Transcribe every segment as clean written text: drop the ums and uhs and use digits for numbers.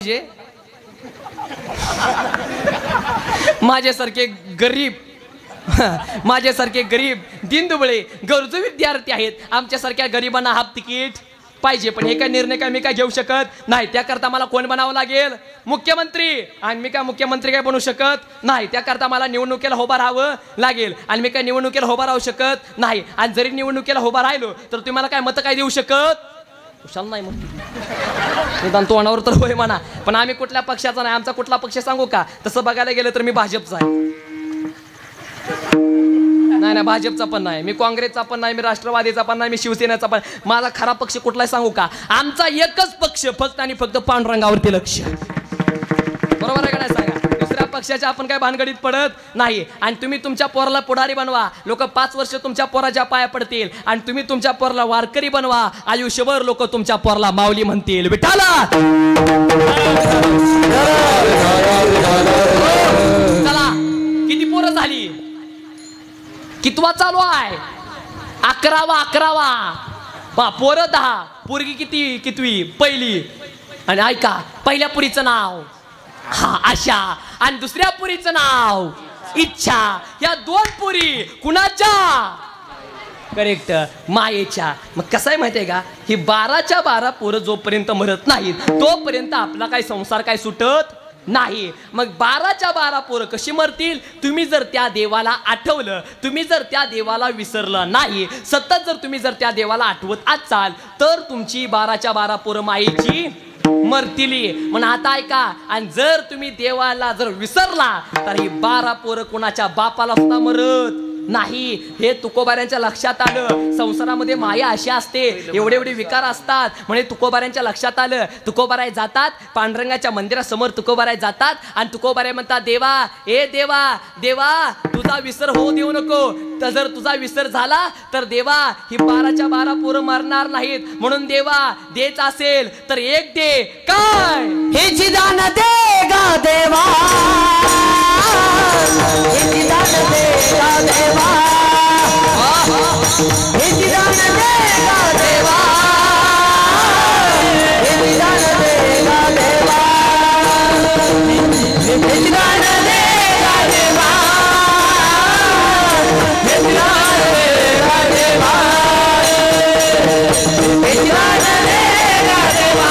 पाहिजे माझ्यासारखे गरीब दिनदुबळे गरजू विद्यार्थी आहेत, आमच्यासारख्या गरिबांना हाफ तिकीट पाहिजे. पण हे काय निर्णय काय मी काय घेऊ शकत नाही. त्याकरता मला कोण बनावं लागेल? मुख्यमंत्री. आणि मी काय मुख्यमंत्री काय बनू शकत नाही. त्याकरता मला निवडणुकीला उभा राहावं लागेल. आणि मी काय निवडणुकीला उभा राहू शकत नाही. आणि जरी निवडणुकीला उभा राहिलो तर तुम्ही मला काय मतं काय देऊ शकत कुशाल नाही. मग निदान तोंडावर तर होय म्हणा. पण आम्ही कुठल्या पक्षाचा नाही. आमचा कुठला पक्ष सांगू का? तसं बघायला गेलं तर मी भाजपचा आहे. नाही भाजपचा पण नाही, मी काँग्रेसचा पण नाही, मी राष्ट्रवादीचा पण नाही, मी शिवसेनेचा पण. माझा खरा पक्ष कुठलाही सांगू का? आमचा एकच पक्ष, फक्त आणि फक्त पांडुरंगावरती लक्ष. बरोबर आहे का नाही सांगा? दुसऱ्या पक्षाच्या आपण काय भानगडीत पडत नाही. आणि तुम्ही तुमच्या पोराला पुढारी बनवा, लोक 5 वर्ष तुमच्या पोराच्या पाया पडतील. आणि तुम्ही तुमच्या पोराला वारकरी बनवा, आयुष्यभर लोक तुमच्या पोराला माऊली म्हणतील. विठाला चला, किती पोरं झाली? कितवा चालू आहे? 11वा. पोरं 10, पोरगी कितवी? पहिली. आणि ऐका, पहिल्या पुरीचं नाव आशा आणि दुसऱ्या पुरीचं नाव इच्छा. या 2 पुरी कुणाच्या? करेक्ट, मायेच्या. मग कसं आहे माहिती आहे का? ही 12च्या 12 पोरं जोपर्यंत मरत नाहीत तोपर्यंत आपला काही संसार काय सुटत नाही. मग 12च्या 12 पोरं कशी मरतील? तुम्ही जर त्या देवाला आठवलं, तुम्ही जर त्या देवाला विसरलं नाही, सतत जर तुम्ही जर त्या देवाला आठवत असाल तर तुमची 12च्या 12 पोरं मायेची मरतील. म्हणून आता ऐका, आणि जर तुम्ही देवाला जर विसरला तर ही 12 पोरं कोणाच्या बापाला सुद्धा मरत नाही. हे तुकोबाऱ्यांच्या लक्षात आलं. संसारामध्ये माया अशी असते, एवढे विकार असतात. म्हणजे तुकोबाऱ्यांच्या लक्षात आलं. तुकोबाराय जातात पांडुरंगाच्या मंदिरासमोर, तुकोबाराय जातात आणि तुकोबाराय म्हणतात, देवा, ए देवा, देवा तुझा विसर होऊ देऊ नको. तर जर तुझा विसर झाला तर देवा ही 12च्या 12 पोरं मरणार नाहीत. म्हणून देवा देच असेल तर एक दे. काय हे दान दे गा देवा, हे दान दे गा देवा, हे दान दे गा देवा, हे दान दे गा देवा, हे दान दे गा देवा, हे दान दे गा देवा, हे दान दे गा देवा, हे दान दे गा देवा.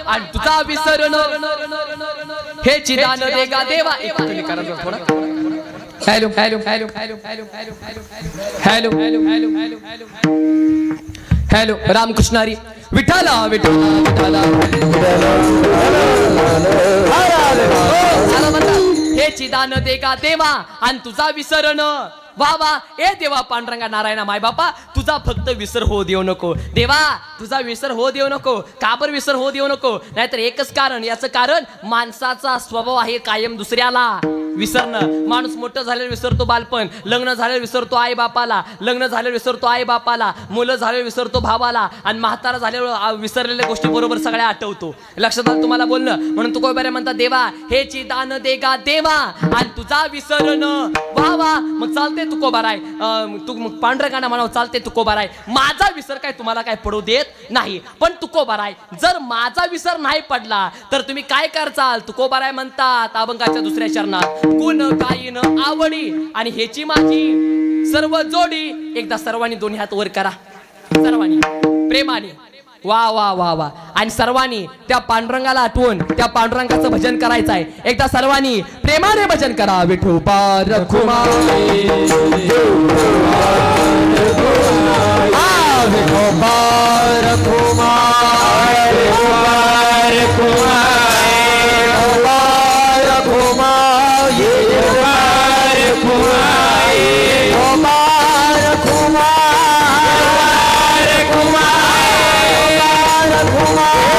आणि तुझा विसरण हे चिदान देगा देवा. Hello hello hello hello hello hello hello hello hello hello hello hello Ramkrishnahari Vithala Vithala Vithala हे चिदान देगा देवा आणि तुझा विसरण. वा वा, ए देवा पांडुरंगा नारायणा माय बापा तुझा फक्त विसर हो देऊ नको. देवा तुझा विसर हो देऊ नको. का बरं विसर हो देऊ नको? नाहीतर एकच कारण, याचं कारण माणसाचा स्वभाव आहे कायम दुसऱ्याला विसरणं. माणूस मोठं झालेलं विसरतो बालपण, लग्न झालेलं विसरतो आई बापाला, लग्न झालेलं विसरतो आई बापाला, मुलं झालेलं विसरतो भावाला, आणि म्हातारा झाल्यावर विसरलेल्या गोष्टी बरोबर सगळ्या आठवतो. लक्षात आलं तुम्हाला बोलणं? म्हणून तुकोबारे म्हणतात, देवा हे चिदान देगा देवा आणि तुझा विसरण. वा वा, मग चालते तुकोबाराय, तू पांडुरंगाना म्हणावं चालते तुकोबाराय, माझा विसर काय तुम्हाला काय पडू देत नाही. पण तुकोबाराय जर माझा विसर नाही पडला तर तुम्ही काय करचाल? तुकोबाराय म्हणतात अभंगाच्या दुसऱ्या चरणात, गुण गायन आवडी आणि हेची माझी सर्व जोडी. एकदा सर्वांनी दोन्ही हात वर करा, सर्वांनी प्रेमाने वा वा वा वा. आणि सर्वांनी त्या पांडुरंगाला आठवून त्या पांडुरंगाचं भजन करायचं आहे. एकदा सर्वांनी प्रेमाने भजन करा. विठोबा रखुमाई विठोबा रखुमाई कुमार